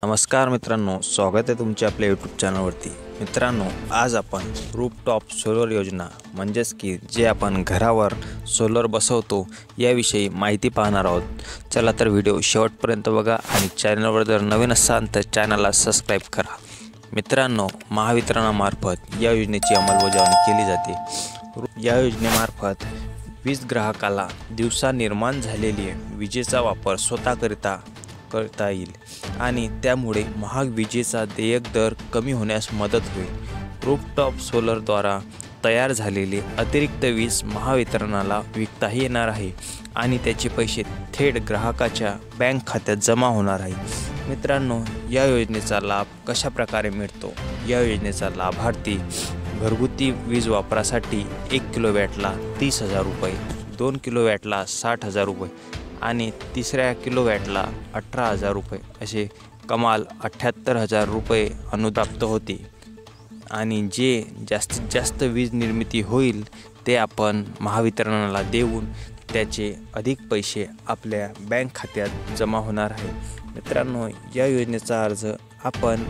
नमस्कार मित्रांनो, स्वागत आहे तुमच्या आपल्या यूट्यूब चॅनलवरती। मित्रांनो, आज आपण रूफटॉप सोलर योजना म्हणजेच की जे आपण घरावर सोलर बसवतो याविषयी माहिती पाहणार आहोत। चला तर व्हिडिओ शेवटपर्यंत बघा आणि चॅनलवर जर नवीन असाल तर चॅनलला सबस्क्राईब करा। मित्रांनो, महावितरणामार्फत या योजनेची अंमलबजावणी केली जाते। या योजनेमार्फत वीज ग्राहकाला दिवसा निर्माण झालेली विजेचा वापर स्वतःकरिता करता येईल आणि त्यामुळे महाग विजेचा देयक दर कमी होण्यास मदत होईल। रूफटॉप सोलरद्वारा तयार झालेली अतिरिक्त वीज महावितरणाला विकताही येणार आहे आणि त्याचे पैसे थेट ग्राहकाच्या बँक खात्यात जमा होणार आहे। मित्रांनो, या योजनेचा लाभ कशा प्रकारे मिळतो? या योजनेचा लाभार्थी घरगुती वीज वापरासाठी 1 किलोवॅटला 30,000 रुपये, 2 किलोवॅटला 60,000 रुपये आणि तिसऱ्या किलोवॅटला 18,000 रुपये असे कमाल 78,000 रुपये अनुदान होते। आणि जे जास्तीत जास्त वीज निर्मिती होईल ते आपण महावितरणाला देऊन त्याचे अधिक पैसे आपल्या बँक खात्यात जमा होणार आहे। मित्रांनो, या योजनेचा अर्ज आपण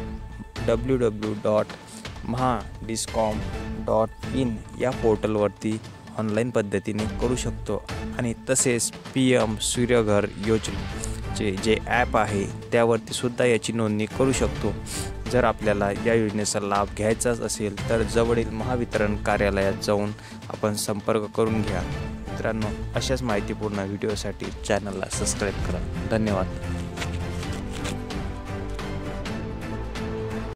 www.mahadiscom.in या पोर्टलवरती ऑनलाईन पद्धतीने करू शकतो आणि तसेच PM सूर्यघर योजनेचे जे ॲप आहे त्यावरती सुद्धा याची नोंदणी करू शकतो। जर आपल्याला या योजनेचा लाभ घ्यायचाच असेल तर जवळील महावितरण कार्यालयात जाऊन आपण संपर्क करून घ्या। मित्रांनो, अशाच माहितीपूर्ण व्हिडिओसाठी चॅनलला सबस्क्राईब करा। धन्यवाद।